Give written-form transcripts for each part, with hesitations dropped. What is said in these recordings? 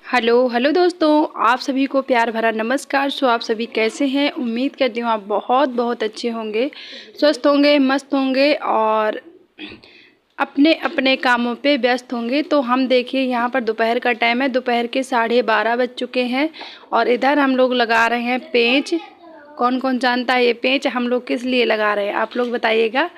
Hello hello दोस्तों, आप सभी को प्यार भरा नमस्कार। आप सभी कैसे हैं? उम्मीद करती हूँ आप बहुत बहुत अच्छे होंगे, स्वस्थ होंगे, मस्त होंगे और अपने अपने कामों पे व्यस्त होंगे। तो हम देखिए यहाँ पर दोपहर का टाइम है, दोपहर के 12:30 बज चुके हैं और इधर हम लोग लगा रहे हैं पेंच। कौन कौन जानता है ये पेंच हम लोग किस लिए लगा रहे हैं? आप लोग बताइएगा,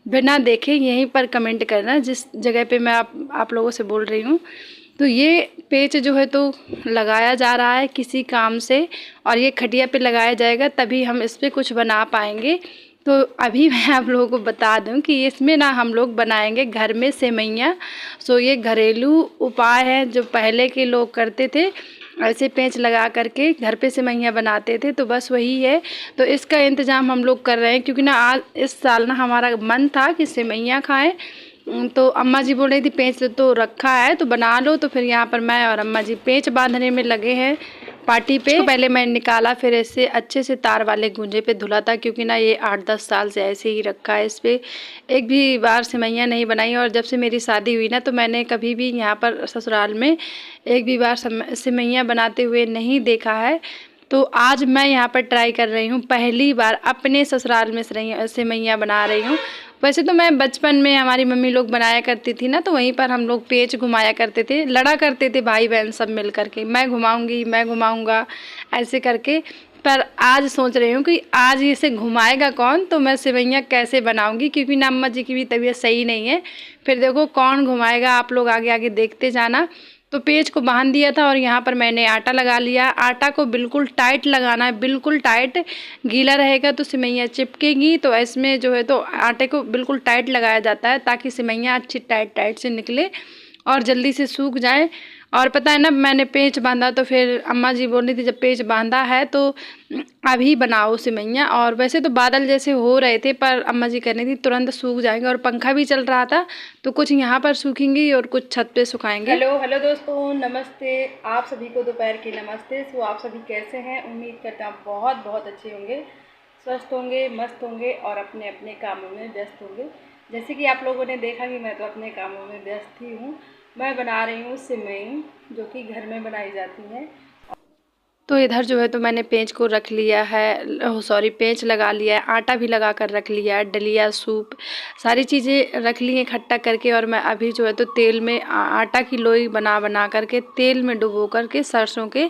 बिना देखे यहीं पर कमेंट करना जिस जगह पे मैं आप लोगों से बोल रही हूँ। तो ये पेच जो है तो लगाया जा रहा है किसी काम से, और ये खटिया पे लगाया जाएगा तभी हम इस पे कुछ बना पाएंगे। तो अभी मैं आप लोगों को बता दूं कि इसमें ना हम लोग बनाएंगे घर में सेवइयाँ। ये घरेलू उपाय है जो पहले के लोग करते थे, ऐसे पेंच लगा करके घर पे सेवइयाँ बनाते थे। तो बस वही है, तो इसका इंतज़ाम हम लोग कर रहे हैं क्योंकि ना आज इस साल ना हमारा मन था कि सेवइयाँ खाएँ। तो अम्मा जी बोल रही थी पेंच तो रखा है तो बना लो। तो फिर यहाँ पर मैं और अम्मा जी पेंच बांधने में लगे हैं पार्टी पे। तो पहले मैं निकाला, फिर ऐसे अच्छे से तार वाले गूंजे पे धुला था क्योंकि ना ये 8-10 साल से ऐसे ही रखा है। इस पर एक भी बार सेवइयाँ नहीं बनाई, और जब से मेरी शादी हुई ना तो मैंने कभी भी यहाँ पर ससुराल में एक भी बार सेवइयाँ बनाते हुए नहीं देखा है। तो आज मैं यहाँ पर ट्राई कर रही हूँ, पहली बार अपने ससुराल में सेवइयाँ बना रही हूँ। वैसे तो मैं बचपन में हमारी मम्मी लोग बनाया करती थी ना, तो वहीं पर हम लोग पेच घुमाया करते थे, लड़ा करते थे भाई बहन सब मिल करके, मैं घुमाऊंगी मैं घुमाऊंगा ऐसे करके। पर आज सोच रही हूँ कि आज इसे घुमाएगा कौन, तो मैं सेवइयाँ कैसे बनाऊंगी क्योंकि ना अम्मा जी की भी तबीयत सही नहीं है। फिर देखो कौन घुमाएगा, आप लोग आगे आगे देखते जाना। तो पेज को बांध दिया था और यहाँ पर मैंने आटा लगा लिया। आटा को बिल्कुल टाइट लगाना है, बिल्कुल टाइट। गीला रहेगा तो सेवइयाँ चिपकेगी, तो इसमें जो है तो आटे को बिल्कुल टाइट लगाया जाता है ताकि सेवइयाँ अच्छी टाइट टाइट से निकले और जल्दी से सूख जाए। और पता है ना, मैंने पेच बांधा तो फिर अम्मा जी बोल रही थी जब पेच बांधा है तो अभी बनाओ सेवइयाँ। और वैसे तो बादल जैसे हो रहे थे पर अम्मा जी कह रही थी तुरंत सूख जाएंगे, और पंखा भी चल रहा था तो कुछ यहाँ पर सूखेंगी और कुछ छत पे सुखाएंगे। हेलो हेलो दोस्तों, नमस्ते। आप सभी को दोपहर की नमस्ते। आप सभी कैसे हैं? उम्मीद करता हूँ बहुत बहुत अच्छे होंगे, स्वस्थ होंगे, मस्त होंगे और अपने अपने कामों में व्यस्त होंगे। जैसे कि आप लोगों ने देखा कि मैं तो अपने कामों में व्यस्त ही हूँ। मैं बना रही हूँ सिवई, जो कि घर में बनाई जाती हैं। तो इधर जो है तो मैंने पेंच को रख लिया है, सॉरी पेंच लगा लिया है, आटा भी लगा कर रख लिया है, डलिया सूप सारी चीज़ें रख ली हैं इकट्ठा करके। और मैं अभी जो है तो तेल में आटा की लोई बना बना करके तेल में डुबो करके सरसों के,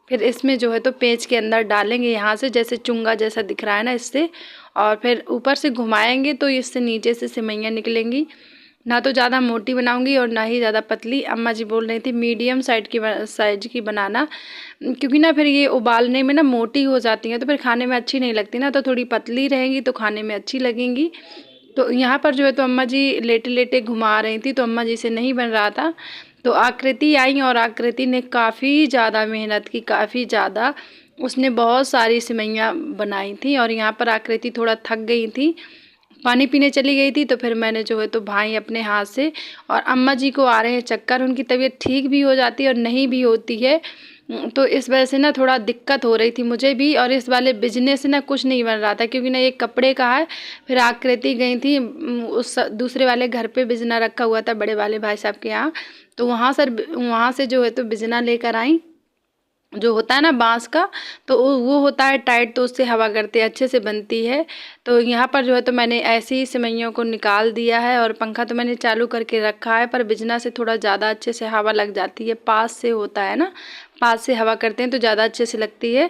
फिर इसमें जो है तो पेंच के अंदर डालेंगे यहाँ से, जैसे चुंगा जैसा दिख रहा है ना इससे, और फिर ऊपर से घुमाएंगे तो इससे नीचे से सेवइयाँ निकलेंगी। ना तो ज़्यादा मोटी बनाऊंगी और ना ही ज़्यादा पतली। अम्मा जी बोल रही थी मीडियम साइज की बनाना, क्योंकि ना फिर ये उबालने में ना मोटी हो जाती हैं तो फिर खाने में अच्छी नहीं लगती ना, तो थोड़ी पतली रहेंगी तो खाने में अच्छी लगेंगी। तो यहाँ पर जो है तो अम्मा जी लेटे लेटे घुमा रही थी, तो अम्मा जी से नहीं बन रहा था। तो आकृति आई और आकृति ने काफ़ी ज़्यादा मेहनत की, काफ़ी ज़्यादा। उसने बहुत सारी सेवइयाँ बनाई थी और यहाँ पर आकृति थोड़ा थक गई थी, पानी पीने चली गई थी। तो फिर मैंने जो है तो भाई अपने हाथ से, और अम्मा जी को आ रहे हैं चक्कर, उनकी तबीयत ठीक भी हो जाती है और नहीं भी होती है। तो इस वजह से ना थोड़ा दिक्कत हो रही थी मुझे भी, और इस वाले बिजनेस से ना कुछ नहीं बन रहा था क्योंकि ना ये कपड़े का है। फिर आकृति गई थी उस दूसरे वाले घर पे बिजना रखा हुआ था बड़े वाले भाई साहब के यहाँ, तो वहाँ से जो है तो बिजना लेकर आई, जो होता है ना बांस का, तो वो होता है टाइट, तो उससे हवा करते अच्छे से बनती है। तो यहाँ पर जो है तो मैंने ऐसे ही सेवइयों को निकाल दिया है, और पंखा तो मैंने चालू करके रखा है, पर बिजना से थोड़ा ज़्यादा अच्छे से हवा लग जाती है, पास से होता है ना, पास से हवा करते हैं तो ज़्यादा अच्छे से लगती है।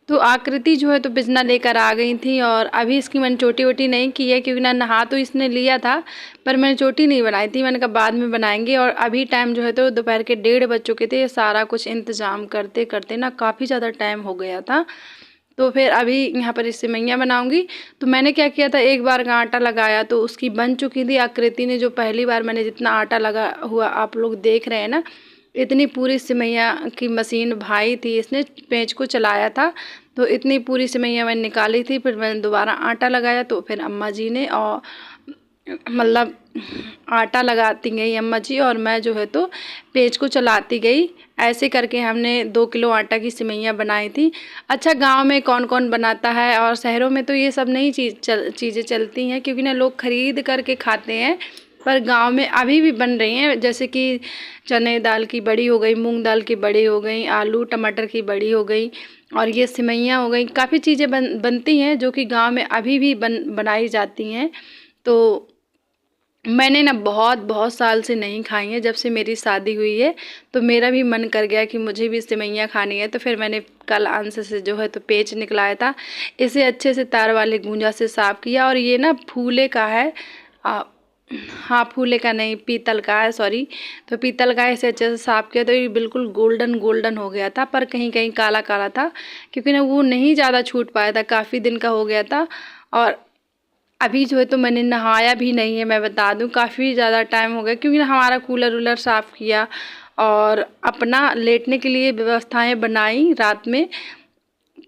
तो आकृति जो है तो बिजना लेकर आ गई थी, और अभी इसकी मैंने चोटी वोटी नहीं की है क्योंकि ना नहा तो इसने लिया था, पर मैंने चोटी नहीं बनाई थी, मैंने कहा बाद में बनाएंगे। और अभी टाइम जो है तो दोपहर के 1:30 बज चुके थे, सारा कुछ इंतज़ाम करते करते ना काफ़ी ज़्यादा टाइम हो गया था। तो फिर अभी यहाँ पर इस सेवइयाँ बनाऊंगी। तो मैंने क्या किया था, एक बार का आटा लगाया तो उसकी बन चुकी थी। आकृति ने जो पहली बार मैंने जितना आटा लगा हुआ आप लोग देख रहे हैं ना, इतनी पूरी सेवइयाँ की मशीन भाई थी, इसने पेंच को चलाया था, तो इतनी पूरी सेवइयाँ मैंने निकाली थी। फिर मैंने दोबारा आटा लगाया, तो फिर अम्मा जी ने, और मतलब आटा लगाती गई अम्मा जी और मैं जो है तो पेंच को चलाती गई। ऐसे करके हमने 2 किलो आटा की सेवइयाँ बनाई थी। अच्छा, गांव में कौन कौन बनाता है, और शहरों में तो ये सब नहीं चीज़ें चलती हैं क्योंकि ना लोग ख़रीद करके खाते हैं, पर गांव में अभी भी बन रही हैं, जैसे कि चने दाल की बड़ी हो गई, मूंग दाल की बड़ी हो गई, आलू टमाटर की बड़ी हो गई, और ये सिवैयाँ हो गई। काफ़ी चीज़ें बनती हैं जो कि गांव में अभी भी बनाई जाती हैं। तो मैंने ना बहुत बहुत साल से नहीं खाई हैं, जब से मेरी शादी हुई है। तो मेरा भी मन कर गया कि मुझे भी सिवैयाँ खानी है। तो फिर मैंने कल अंश से जो है तो पेच निकलाया था, इसे अच्छे से तार वाले गूंजा से साफ़ किया। और ये ना फूले का है, हाँ फूले का नहीं, पीतल का है, सॉरी। तो पीतल का इसे अच्छे से साफ़ किया तो ये बिल्कुल गोल्डन गोल्डन हो गया था, पर कहीं कहीं काला काला था, क्योंकि ना वो नहीं ज़्यादा छूट पाया था, काफ़ी दिन का हो गया था। और अभी जो है तो मैंने नहाया भी नहीं है, मैं बता दूं, काफ़ी ज़्यादा टाइम हो गया, क्योंकि हमारा कूलर वूलर साफ़ किया और अपना लेटने के लिए व्यवस्थाएं बनाई रात में,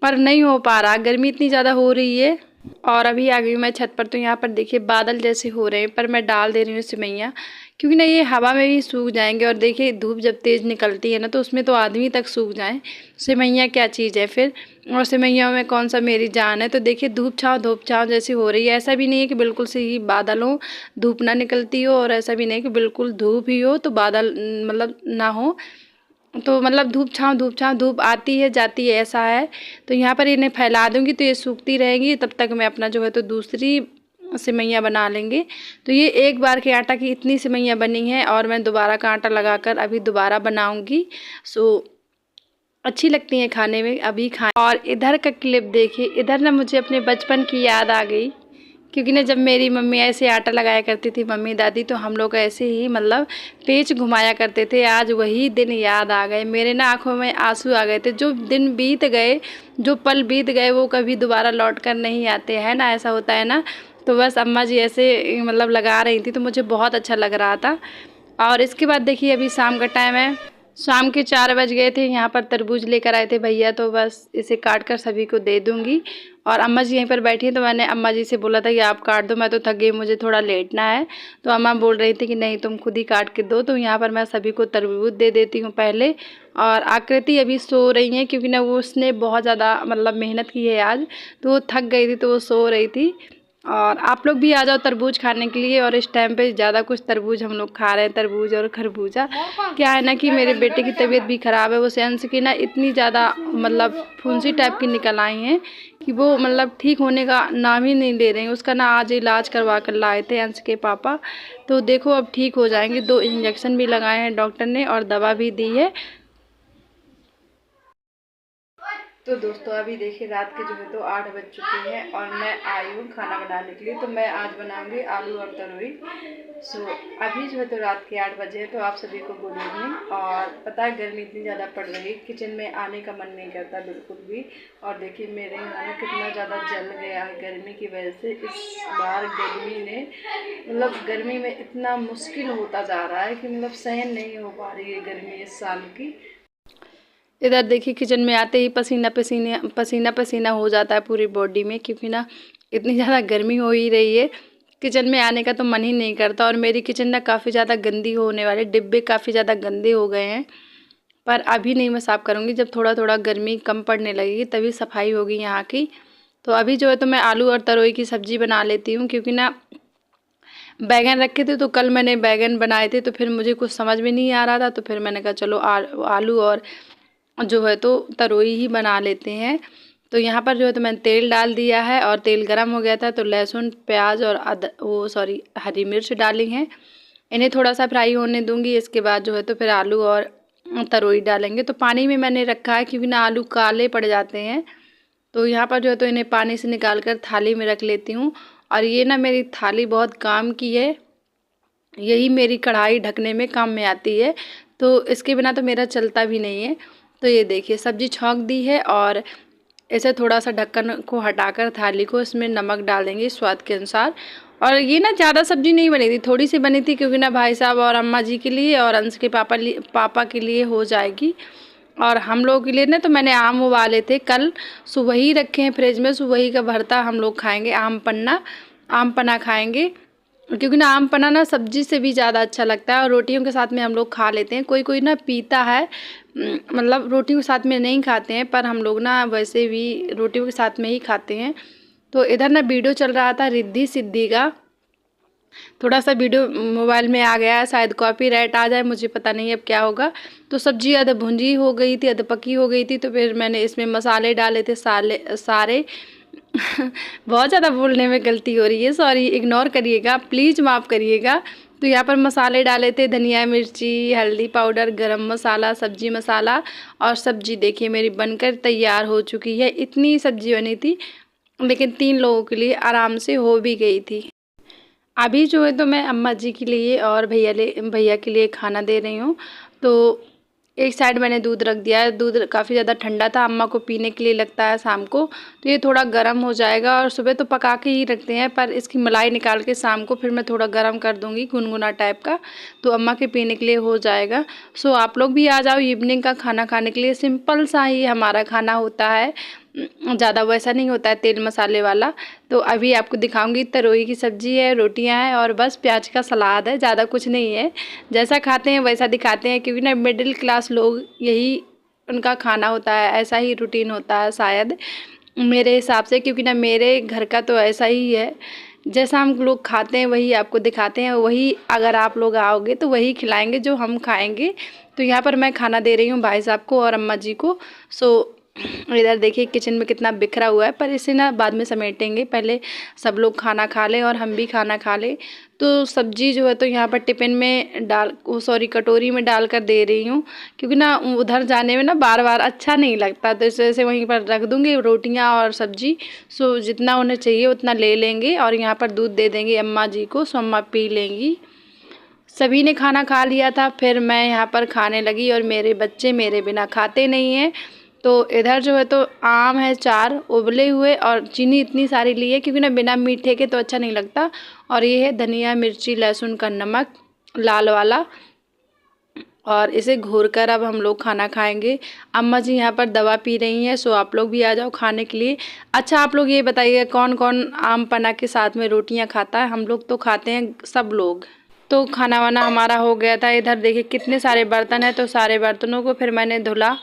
पर नहीं हो पा रहा, गर्मी इतनी ज़्यादा हो रही है। और अभी आ गई मैं छत पर, तो यहाँ पर देखिए बादल जैसे हो रहे हैं, पर मैं डाल दे रही हूँ सिवैयाँ, क्योंकि ना ये हवा में भी सूख जाएंगे। और देखिए धूप जब तेज़ निकलती है ना, तो उसमें तो आदमी तक सूख जाए, सिवैयाँ क्या चीज़ है फिर। और सिवैयों में कौन सा मेरी जान है। तो देखिए धूप छाँव जैसी हो रही है, ऐसा भी नहीं है कि बिल्कुल से ही बादल हो, धूप ना निकलती हो, और ऐसा भी नहीं कि बिल्कुल धूप ही हो तो बादल मतलब ना हो। तो मतलब धूप छाँव धूप आती है जाती है, ऐसा है। तो यहाँ पर इन्हें फैला दूँगी तो ये सूखती रहेंगी, तब तक मैं अपना जो है तो दूसरी सिवैयाँ बना लेंगे। तो ये एक बार के आटा की इतनी सिवैयाँ बनी हैं, और मैं दोबारा का आटा लगाकर अभी दोबारा बनाऊँगी। सो अच्छी लगती हैं खाने में, अभी खाएं। और इधर का क्लिप देखिए, इधर ना मुझे अपने बचपन की याद आ गई, क्योंकि ना जब मेरी मम्मी ऐसे आटा लगाया करती थी, मम्मी दादी, तो हम लोग ऐसे ही मतलब पेच घुमाया करते थे। आज वही दिन याद आ गए, मेरे ना आंखों में आंसू आ गए थे। जो दिन बीत गए, जो पल बीत गए, वो कभी दोबारा लौट कर नहीं आते हैं ना, ऐसा होता है ना। तो बस अम्मा जी ऐसे मतलब लगा रही थी, तो मुझे बहुत अच्छा लग रहा था। और इसके बाद देखिए अभी शाम का टाइम है, शाम के 4 बज गए थे। यहाँ पर तरबूज लेकर आए थे भैया, तो बस इसे काट कर सभी को दे दूँगी। और अम्मा जी यहीं पर बैठी हैं, तो मैंने अम्मा जी से बोला था कि आप काट दो, मैं तो थक गई, मुझे थोड़ा लेटना है। तो अम्मा बोल रही थी कि नहीं तुम खुद ही काट के दो। तो यहाँ पर मैं सभी को तरबूज दे देती हूँ पहले। और आकृति अभी सो रही हैं, क्योंकि ना वो उसने बहुत ज़्यादा मतलब मेहनत की है आज, तो वो थक गई थी, तो वो सो रही थी। और आप लोग भी आ जाओ तरबूज खाने के लिए। और इस टाइम पे ज़्यादा कुछ तरबूज हम लोग खा रहे हैं, तरबूज और खरबूजा। क्या है ना कि मेरे बेटे की तबीयत भी ख़राब है, वो सेंस की ना इतनी ज़्यादा मतलब फुंसी टाइप की निकल आई हैं कि वो मतलब ठीक होने का नाम ही नहीं ले रहे हैं। उसका ना आज इलाज करवा कर लाए थे अंश के पापा, तो देखो अब ठीक हो जाएंगे। 2 इंजेक्शन भी लगाए हैं डॉक्टर ने, और दवा भी दी है। तो दोस्तों अभी देखिए रात के जो है तो 8 बज चुके हैं, और मैं आई हूँ खाना बनाने के लिए। तो मैं आज बनाऊंगी आलू और तरोई। सो अभी जो है तो रात के 8 बजे हैं। तो आप सभी को गुड इवनिंग। और पता है गर्मी इतनी ज़्यादा पड़ रही है, किचन में आने का मन नहीं करता बिल्कुल भी। और देखिए मेरे यहाँ ना कितना ज़्यादा जल गया है गर्मी की वजह से। इस बार गर्मी ने मतलब गर्मी में इतना मुश्किल होता जा रहा है कि मतलब सहन नहीं हो पा रही है गर्मी इस साल की। इधर देखिए किचन में आते ही पसीना पसीना हो जाता है पूरी बॉडी में, क्योंकि ना इतनी ज़्यादा गर्मी हो ही रही है, किचन में आने का तो मन ही नहीं करता। और मेरी किचन ना काफ़ी ज़्यादा गंदी होने वाली, डिब्बे काफ़ी ज़्यादा गंदे हो गए हैं, पर अभी नहीं मैं साफ़ करूँगी। जब थोड़ा थोड़ा गर्मी कम पड़ने लगेगी तभी सफाई होगी यहाँ की। तो अभी जो है तो मैं आलू और तरोई की सब्ज़ी बना लेती हूँ, क्योंकि ना बैगन रखे थे, तो कल मैंने बैगन बनाए थे, तो फिर मुझे कुछ समझ में नहीं आ रहा था, तो फिर मैंने कहा चलो आलू और जो है तो तरोई ही बना लेते हैं। तो यहाँ पर जो है तो मैंने तेल डाल दिया है, और तेल गरम हो गया था, तो लहसुन प्याज और हरी मिर्च डाली हैं। इन्हें थोड़ा सा फ्राई होने दूंगी। इसके बाद जो है तो फिर आलू और तरोई डालेंगे। तो पानी में मैंने रखा है, क्योंकि ना आलू काले पड़ जाते हैं। तो यहाँ पर जो है तो इन्हें पानी से निकाल कर थाली में रख लेती हूँ। और ये ना मेरी थाली बहुत काम की है, यही मेरी कढ़ाई ढकने में काम में आती है, तो इसके बिना तो मेरा चलता भी नहीं है। तो ये देखिए सब्ज़ी छौंक दी है, और ऐसे थोड़ा सा ढक्कन को हटाकर थाली को इसमें नमक डाल देंगे स्वाद के अनुसार। और ये ना ज़्यादा सब्ज़ी नहीं बनी थी, थोड़ी सी बनी थी, क्योंकि ना भाई साहब और अम्मा जी के लिए और अंश के पापा के लिए हो जाएगी। और हम लोगों के लिए ना तो मैंने आम उबाले थे, कल सुबह ही रखे हैं फ्रिज में, सुबह ही का भरता हम लोग खाएंगे। आम पन्ना खाएंगे, क्योंकि ना आम पन्ना ना सब्जी से भी ज़्यादा अच्छा लगता है, और रोटियों के साथ में हम लोग खा लेते हैं। कोई कोई ना पीता है, मतलब रोटियों के साथ में नहीं खाते हैं, पर हम लोग ना वैसे भी रोटियों के साथ में ही खाते हैं। तो इधर ना वीडियो चल रहा था रिद्धि सिद्धि का, थोड़ा सा वीडियो मोबाइल में आ गया है, शायद कॉपीराइट आ जाए, मुझे पता नहीं अब क्या होगा। तो सब्जी आधा भुंजी हो गई थी, आधा पकी हो गई थी, तो फिर मैंने इसमें मसाले डाले थे सारे बहुत ज़्यादा बोलने में गलती हो रही है, सॉरी, इग्नोर करिएगा प्लीज़, माफ़ करिएगा। तो यहाँ पर मसाले डाले थे, धनिया मिर्ची, हल्दी पाउडर, गरम मसाला, सब्जी मसाला। और सब्जी देखिए मेरी बनकर तैयार हो चुकी है। इतनी सब्जी बनी थी, लेकिन 3 लोगों के लिए आराम से हो भी गई थी। अभी जो है तो मैं अम्मा जी के लिए और भैया के लिए खाना दे रही हूँ। तो एक साइड मैंने दूध रख दिया है, दूध काफ़ी ज़्यादा ठंडा था, अम्मा को पीने के लिए लगता है शाम को, तो ये थोड़ा गर्म हो जाएगा। और सुबह तो पका के ही रखते हैं, पर इसकी मलाई निकाल के शाम को फिर मैं थोड़ा गर्म कर दूँगी, गुनगुना टाइप का, तो अम्मा के पीने के लिए हो जाएगा। सो आप लोग भी आ जाओ इवनिंग का खाना खाने के लिए। सिंपल सा ही हमारा खाना होता है, ज़्यादा वैसा नहीं होता है तेल मसाले वाला। तो अभी आपको दिखाऊंगी, तरोई की सब्ज़ी है, रोटियां हैं और बस प्याज का सलाद है, ज़्यादा कुछ नहीं है। जैसा खाते हैं वैसा दिखाते हैं, क्योंकि ना मिडिल क्लास लोग यही उनका खाना होता है, ऐसा ही रूटीन होता है शायद मेरे हिसाब से। क्योंकि ना मेरे घर का तो ऐसा ही है, जैसा हम लोग खाते हैं वही आपको दिखाते हैं, वही अगर आप लोग आओगे तो वही खिलाएंगे जो हम खाएंगे। तो यहाँ पर मैं खाना दे रही हूँ भाई साहब को और अम्मा जी को। सो इधर देखिए किचन में कितना बिखरा हुआ है, पर इसे ना बाद में समेटेंगे, पहले सब लोग खाना खा लें और हम भी खाना खा लें। तो सब्जी जो है तो यहाँ पर टिफ़िन में कटोरी में डाल कर दे रही हूँ, क्योंकि ना उधर जाने में ना बार बार अच्छा नहीं लगता, तो इस वजह से वहीं पर रख दूँगी रोटियाँ और सब्जी। सो जितना उन्हें चाहिए उतना ले लेंगे और यहाँ पर दूध दे देंगे अम्मा जी को, सो अम्मा पी लेंगी। सभी ने खाना खा लिया था, फिर मैं यहाँ पर खाने लगी और मेरे बच्चे मेरे बिना खाते नहीं हैं। तो इधर जो है तो आम है 4 उबले हुए, और चीनी इतनी सारी ली है क्योंकि ना बिना मीठे के तो अच्छा नहीं लगता। और ये है धनिया मिर्ची लहसुन का नमक लाल वाला, और इसे घोर कर अब हम लोग खाना खाएंगे। अम्मा जी यहाँ पर दवा पी रही हैं, सो आप लोग भी आ जाओ खाने के लिए। अच्छा आप लोग ये बताइए कौन कौन आम पन्ना के साथ में रोटियाँ खाता है? हम लोग तो खाते हैं सब लोग। तो खाना वाना हमारा हो गया था। इधर देखिए कितने सारे बर्तन हैं, तो सारे बर्तनों को फिर मैंने धुला।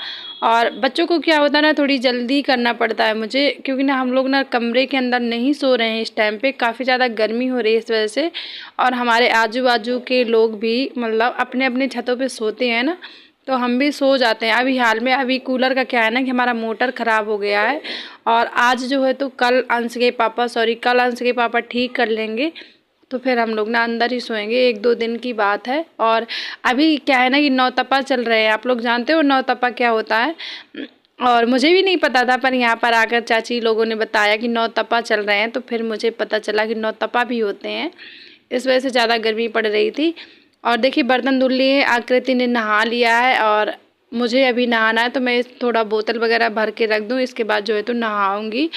और बच्चों को क्या होता है ना, थोड़ी जल्दी करना पड़ता है मुझे, क्योंकि ना हम लोग ना कमरे के अंदर नहीं सो रहे हैं इस टाइम पे, काफ़ी ज़्यादा गर्मी हो रही है इस वजह से। और हमारे आजू बाजू के लोग भी मतलब अपने अपने छतों पे सोते हैं ना, तो हम भी सो जाते हैं। अभी हाल में अभी कूलर का क्या है ना कि हमारा मोटर ख़राब हो गया है, और आज जो है तो कल अंश के पापा ठीक कर लेंगे, तो फिर हम लोग ना अंदर ही सोएंगे। 1-2 दिन की बात है। और अभी क्या है ना कि नौतपा चल रहे हैं, आप लोग जानते हो नौतपा क्या होता है? और मुझे भी नहीं पता था, पर यहाँ पर आकर चाची लोगों ने बताया कि नौतपा चल रहे हैं, तो फिर मुझे पता चला कि नौतपा भी होते हैं। इस वजह से ज़्यादा गर्मी पड़ रही थी। और देखिए बर्तन धुल लिए, आकृति ने नहा लिया है और मुझे अभी नहाना है, तो मैं थोड़ा बोतल वगैरह भर के रख दूँ, इसके बाद जो है तो नहाऊँगी,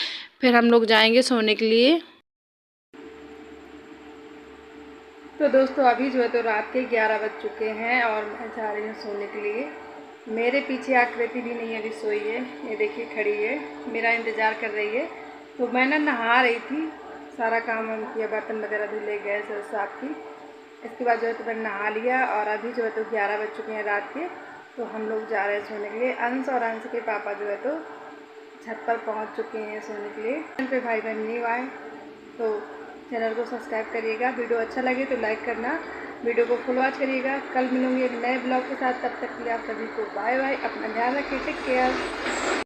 फिर हम लोग जाएंगे सोने के लिए। तो दोस्तों अभी जो है तो रात के 11 बज चुके हैं और मैं जा रही हूँ सोने के लिए। मेरे पीछे आकृति भी नहीं अभी सोई है, ये देखिए खड़ी है, मेरा इंतज़ार कर रही है। तो मैं ना नहा रही थी, सारा काम हम किया, बर्तन वगैरह धुले, गैस साफ की, इसके बाद जो है तो मैंने नहा लिया। और अभी जो है तो 11 बज चुके हैं रात के, तो हम लोग जा रहे हैं सोने के लिए। अंश और अंश के पापा जो है तो छत पर पहुँच चुके हैं सोने के लिए। चैनल पे भाई बहन न्यू आए तो चैनल को सब्सक्राइब करिएगा, वीडियो अच्छा लगे तो लाइक करना, वीडियो को फुल वॉच करिएगा। कल मिलूंगी एक नए ब्लॉग के साथ, तब तक के लिए आप सभी को बाय बाय, अपना ध्यान रखिए, टेक केयर।